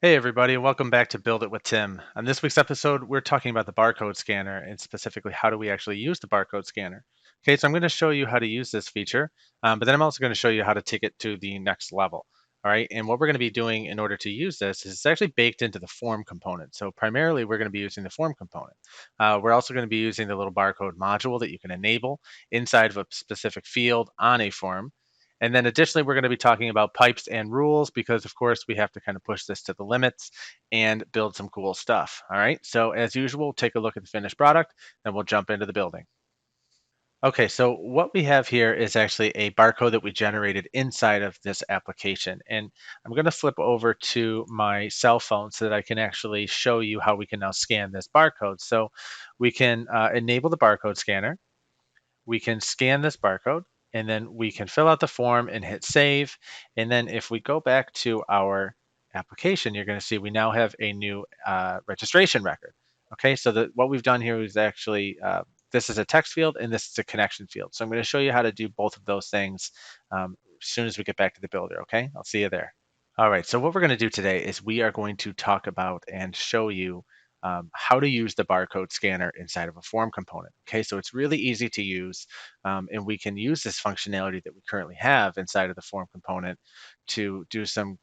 Hey everybody, and welcome back to Build It with Tim. On this week's episode, we're talking about the barcode scanner and specifically how do we actually use the barcode scanner. Okay, so I'm going to show you how to use this feature, but then I'm also going to show you how to take it to the next level. All right, and what we're going to be doing in order to use this is it's actually baked into the form component. So primarily, we're going to be using the form component. We're also going to be using the little barcode module that you can enable inside of a specific field on a form. And then additionally, we're going to be talking about pipes and rules because, of course, we have to kind of push this to the limits and build some cool stuff. All right. So as usual, take a look at the finished product, then we'll jump into the building. Okay, so what we have here is actually a barcode that we generated inside of this application. And I'm going to flip over to my cell phone so that I can actually show you how we can now scan this barcode. So we can enable the barcode scanner. We can scan this barcode, and then we can fill out the form and hit save. And then if we go back to our application, you're going to see we now have a new registration record. Okay, so what we've done here is actually this is a text field and this is a connection field. So I'm going to show you how to do both of those things as soon as we get back to the builder. Okay, I'll see you there. All right, so what we're going to do today is we are going to talk about and show you how to use the barcode scanner inside of a form component. Okay, so it's really easy to use, and we can use this functionality that we currently have inside of the form component to do some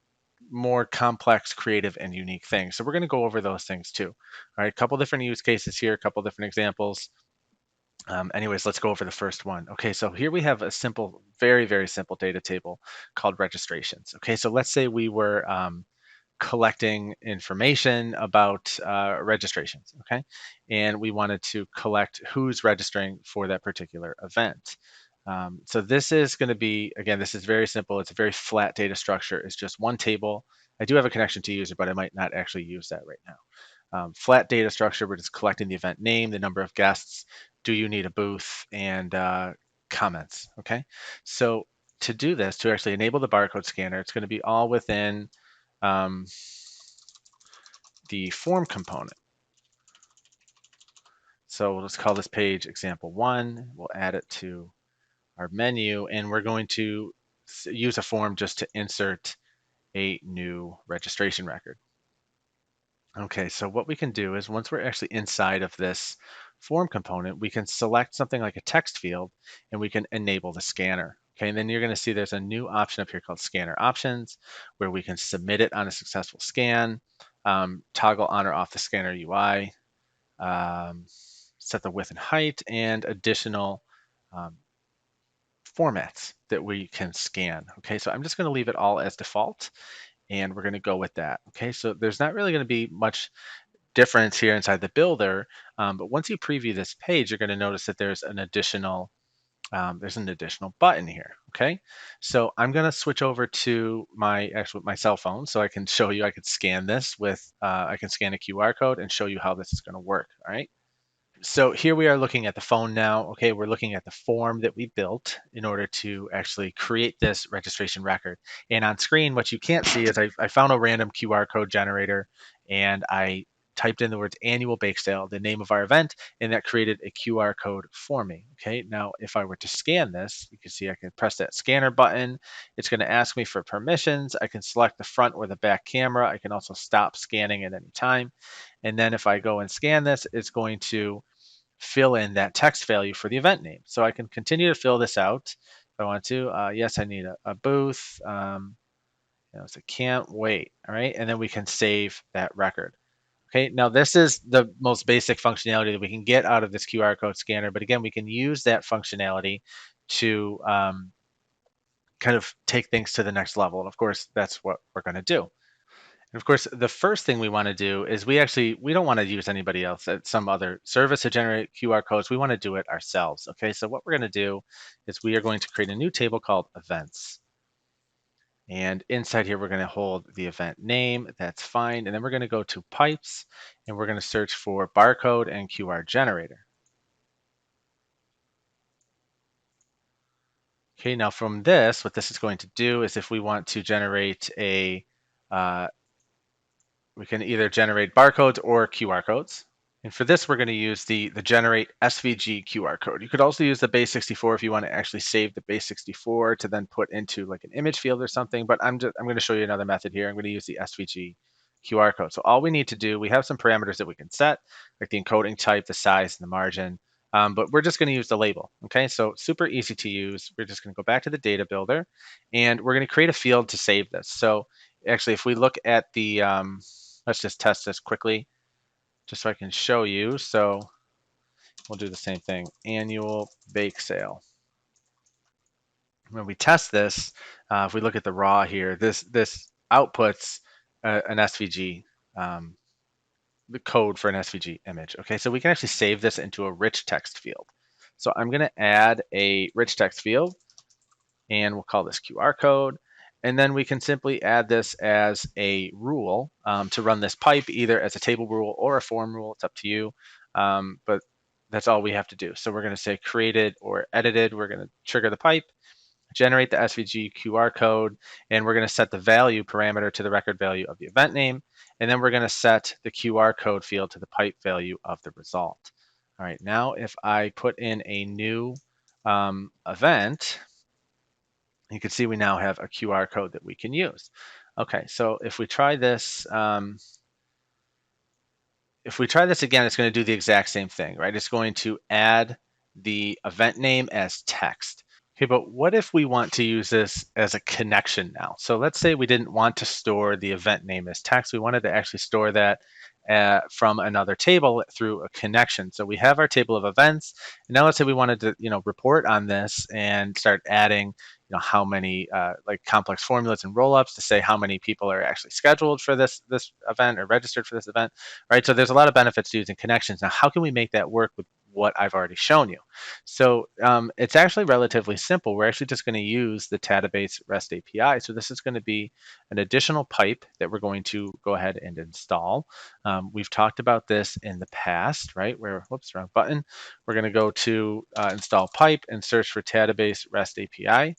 more complex, creative, and unique things. So we're going to go over those things too. All right, a couple different use cases here, a couple different examples. Anyways, let's go over the first one. Okay, so here we have a simple, very, very simple data table called registrations. Okay, so let's say we were collecting information about registrations, okay? And we wanted to collect who's registering for that particular event. So this is going to be, again, this is very simple. It's a very flat data structure. It's just one table. I do have a connection to user, but I might not actually use that right now. Flat data structure, we're just collecting the event name, the number of guests, do you need a booth, and comments, okay? So to do this, to actually enable the barcode scanner, it's going to be all within um, the form component. So let's call this page example one. We'll add it to our menu, and we're going to use a form just to insert a new registration record. Okay, so what we can do is once we're actually inside of this form component, we can select something like a text field and we can enable the scanner. Okay, and then you're going to see there's a new option up here called Scanner Options where we can submit it on a successful scan, toggle on or off the scanner UI, um, set the width and height, and additional um, formats that we can scan. Okay, so I'm just going to leave it all as default and we're going to go with that. Okay, so there's not really going to be much difference here inside the builder, but once you preview this page, you're going to notice that there's an additional button here. Okay, so I'm going to switch over to my cell phone so I can show you. I could scan this with I can scan a QR code and show you how this is going to work. All right. So here we are looking at the phone now. Okay, we're looking at the form that we built in order to actually create this registration record. And on screen, what you can't see is I found a random QR code generator and I typed in the words annual bake sale, the name of our event, and that created a QR code for me. Okay, now if I were to scan this, you can see I can press that scanner button. It's going to ask me for permissions. I can select the front or the back camera. I can also stop scanning at any time. And then if I go and scan this, it's going to fill in that text value for the event name. So I can continue to fill this out if I want to. Yes, I need a booth. So can't wait. All right. And then we can save that record. Okay. Now this is the most basic functionality that we can get out of this QR code scanner. But again, we can use that functionality to kind of take things to the next level. And of course, that's what we're going to do. And of course, the first thing we want to do is we don't want to use anybody else at some other service to generate QR codes. We want to do it ourselves. Okay, so what we're going to do is we are going to create a new table called events. And inside here, we're going to hold the event name. That's fine. And then we're going to go to pipes and we're going to search for barcode and QR generator. Okay, now from this, what this is going to do is if we want to generate we can either generate barcodes or QR codes. And for this, we're going to use the generate SVG QR code. You could also use the base64 if you want to actually save the base64 to then put into like an image field or something. But I'm going to show you another method here. I'm going to use the SVG QR code. So all we need to do, we have some parameters that we can set, like the encoding type, the size, and the margin. But we're just going to use the label. Okay, so super easy to use. We're just going to go back to the data builder, and we're going to create a field to save this. So actually, if we look at the, let's just test this quickly, just so I can show you. So we'll do the same thing, annual bake sale. When we test this, if we look at the raw here, this outputs an SVG, the code for an SVG image. Okay, so we can actually save this into a rich text field. So I'm going to add a rich text field, and we'll call this QR code. And then we can simply add this as a rule to run this pipe, either as a table rule or a form rule. It's up to you. But that's all we have to do. So we're going to say created or edited. We're going to trigger the pipe, generate the SVG QR code, and we're going to set the value parameter to the record value of the event name. And then we're going to set the QR code field to the pipe value of the result. All right, now if I put in a new event, you can see we now have a QR code that we can use. Okay, so if we try this, again, it's going to do the exact same thing, right? It's going to add the event name as text. Okay, but what if we want to use this as a connection now? So let's say we didn't want to store the event name as text. We wanted to actually store that from another table through a connection. So we have our table of events. And now let's say we wanted to, report on this and start adding, how many like complex formulas and rollups to say how many people are actually scheduled for this event or registered for this event, right? So there's a lot of benefits to using connections. Now, how can we make that work with what I've already shown you? So it's actually relatively simple. We're actually just going to use the Tadabase REST API. So this is going to be an additional pipe that we're going to go ahead and install. We've talked about this in the past, right? Where, whoops, wrong button. We're going to go to install pipe and search for Tadabase REST API.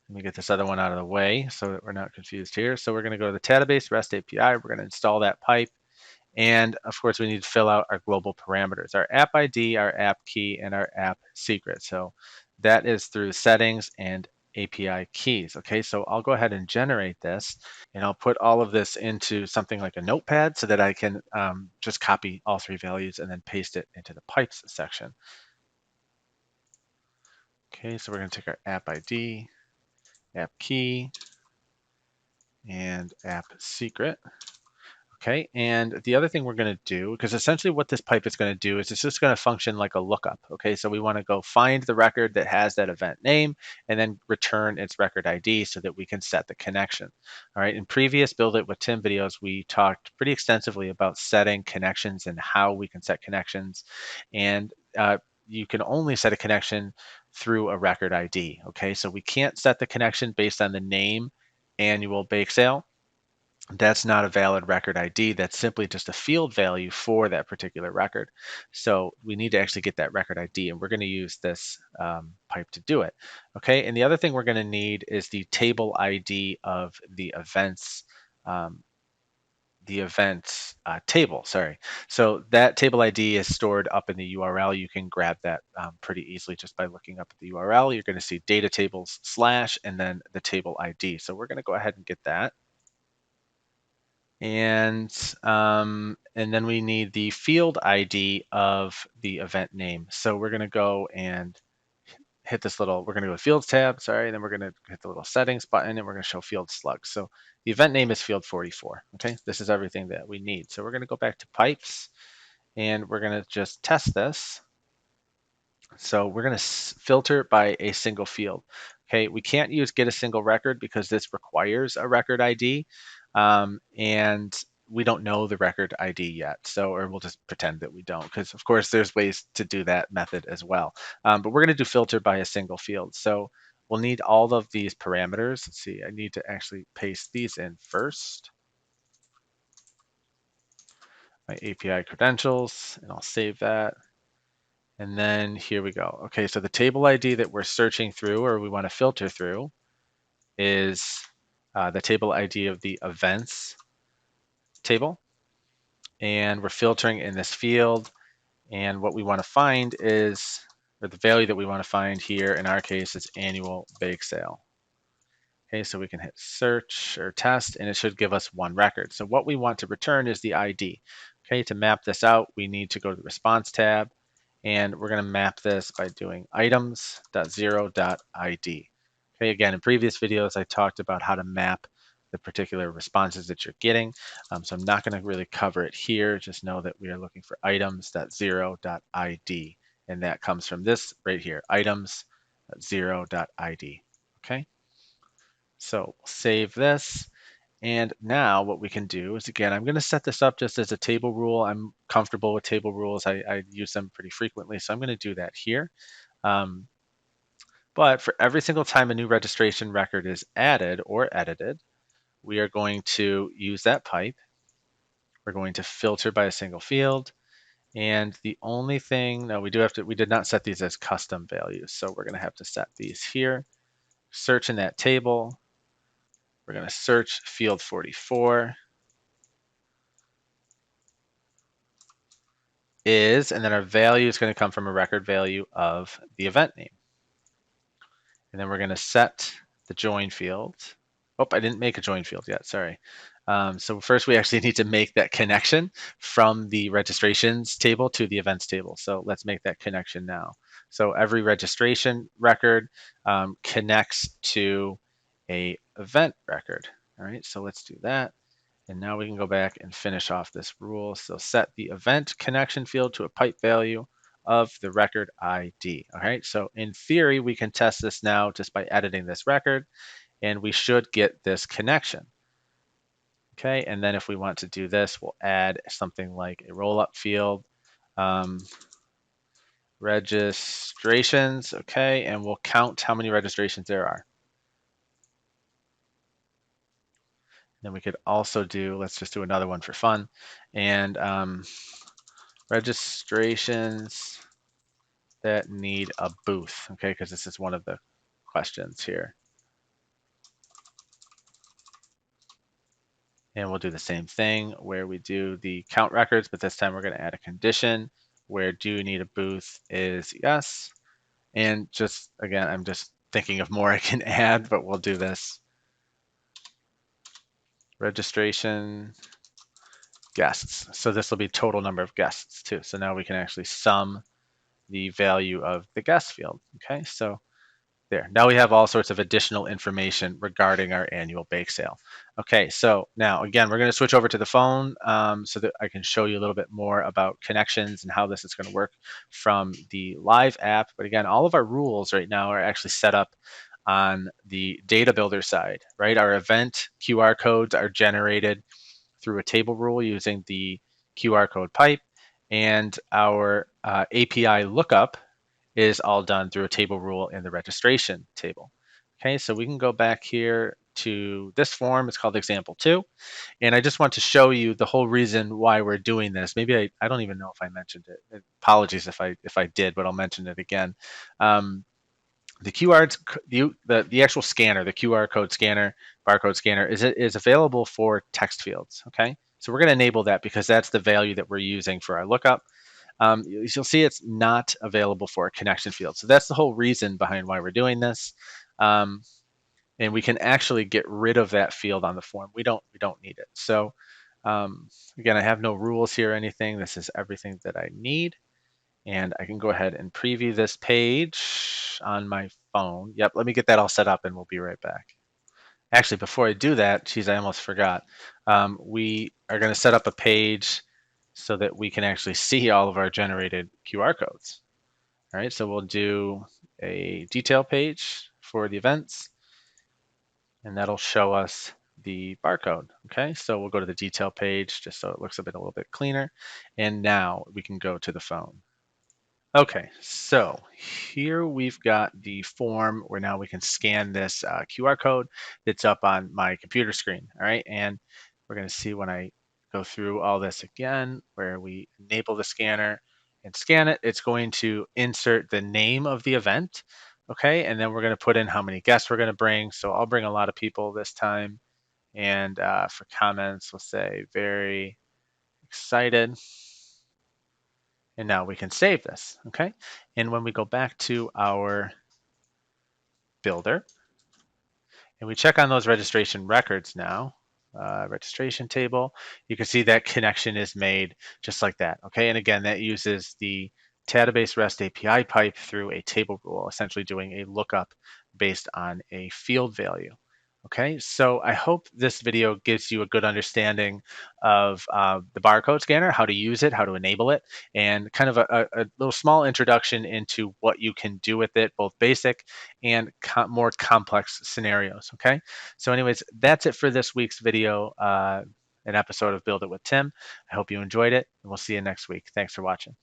Let me get this other one out of the way so that we're not confused here. So we're going to go to the Tadabase REST API. We're going to install that pipe. And of course, we need to fill out our global parameters, our app ID, our app key, and our app secret. So that is through settings and API keys. Okay, so I'll go ahead and generate this, and I'll put all of this into something like a notepad so that I can just copy all three values and then paste it into the pipes section. Okay, so we're going to take our app ID, app key, and app secret. Okay, and the other thing we're going to do, because essentially what this pipe is going to do is it's just going to function like a lookup. Okay, so we want to go find the record that has that event name and then return its record ID so that we can set the connection. All right, in previous Build It with Tim videos, we talked pretty extensively about setting connections and how we can set connections. And you can only set a connection through a record ID. Okay, so we can't set the connection based on the name annual bake sale. That's not a valid record ID. That's simply just a field value for that particular record. So we need to actually get that record ID, and we're going to use this pipe to do it. Okay, and the other thing we're going to need is the table ID of the events table, sorry. So that table ID is stored up in the URL. You can grab that pretty easily just by looking up at the URL. You're going to see data tables / and then the table ID. So we're going to go ahead and get that. And then we need the field ID of the event name. So we're going to go and hit this little, we're going to go to Fields tab, sorry, and then we're going to hit the little Settings button, and we're going to show Field Slugs. So the event name is Field 44, okay? This is everything that we need. So we're going to go back to Pipes, and we're going to just test this. So we're going to filter by a single field. Okay, we can't use get a single record because this requires a record ID, and we don't know the record ID yet. So, or we'll just pretend that we don't, because of course there's ways to do that method as well. But we're going to do filter by a single field. So we'll need all of these parameters. Let's see, I need to actually paste these in first. My API credentials, and I'll save that. And then here we go. Okay, so the table ID that we're searching through or we want to filter through is the table ID of the events table. And we're filtering in this field. And what we want to find is, or the value that we want to find here in our case is annual bake sale. Okay, so we can hit search or test and it should give us one record. So what we want to return is the ID. Okay, to map this out, we need to go to the response tab and we're going to map this by doing items.0.id. Okay, again, in previous videos, I talked about how to map the particular responses that you're getting. So I'm not going to really cover it here. Just know that we are looking for items.0.id, and that comes from this right here, items.0.id. Okay, so save this. And now what we can do is, again, I'm going to set this up just as a table rule. I'm comfortable with table rules. I use them pretty frequently, so I'm going to do that here. Um, but for every single time a new registration record is added or edited, we are going to use that pipe. We're going to filter by a single field. And the only thing, no, we did not set these as custom values. So we're going to have to set these here. Search in that table. We're going to search field 44 is, and then our value is going to come from a record value of the event name. And then we're going to set the join field. Oh, I didn't make a join field yet, sorry. So first we actually need to make that connection from the registrations table to the events table. So let's make that connection now. So every registration record connects to a event record. All right, so let's do that. And now we can go back and finish off this rule. So set the event connection field to a pipe value of the record ID. All right, so in theory, we can test this now just by editing this record, and we should get this connection. Okay, and then if we want to do this, we'll add something like a roll-up field, registrations, okay, and we'll count how many registrations there are. Then we could also do, let's just do another one for fun, and registrations that need a booth, okay, because this is one of the questions here. And we'll do the same thing where we do the count records, but this time we're going to add a condition where do you need a booth is yes. And just, again, I'm just thinking of more I can add, but we'll do this. Registration guests. So this will be total number of guests too. So now we can actually sum the value of the guest field. Okay, so there. Now we have all sorts of additional information regarding our annual bake sale. Okay, so now again, we're going to switch over to the phone so that I can show you a little bit more about connections and how this is going to work from the live app. But again, all of our rules right now are actually set up on the data builder side, right? Our event QR codes are generated through a table rule using the QR code pipe, and our API lookup is all done through a table rule in the registration table. Okay, so we can go back here to this form. It's called example 2. And I just want to show you the whole reason why we're doing this. Maybe I don't even know if I mentioned it. Apologies if I did, but I'll mention it again. The QR, the actual scanner, the QR code scanner, barcode scanner, is available for text fields. Okay, so we're going to enable that because that's the value that we're using for our lookup. You'll see it's not available for a connection field. So that's the whole reason behind why we're doing this. And we can actually get rid of that field on the form. We don't need it. So again, I have no rules here or anything. This is everything that I need. And I can go ahead and preview this page on my phone. Yep, let me get that all set up and we'll be right back. Actually, before I do that, geez, I almost forgot. We are going to set up a page so that we can actually see all of our generated QR codes. All right, so we'll do a detail page for the events, and that'll show us the barcode. Okay, so we'll go to the detail page just so it looks a little bit cleaner. And now we can go to the phone. Okay, so here we've got the form where now we can scan this QR code that's up on my computer screen. All right, and we're going to see when I go through all this again, where we enable the scanner and scan it, it's going to insert the name of the event. Okay, and then we're going to put in how many guests we're going to bring. So I'll bring a lot of people this time. And for comments, we'll say very excited. And now we can save this, okay? And when we go back to our builder, And we check on those registration records now. Registration table, you can see that connection is made just like that. Okay, and again, that uses the Tadabase REST API pipe through a table rule, essentially doing a lookup based on a field value. Okay, so I hope this video gives you a good understanding of the barcode scanner, how to use it, how to enable it, and kind of a little small introduction into what you can do with it, both basic and more complex scenarios. Okay, so anyways, that's it for this week's video, an episode of Build It with Tim. I hope you enjoyed it, and we'll see you next week. Thanks for watching.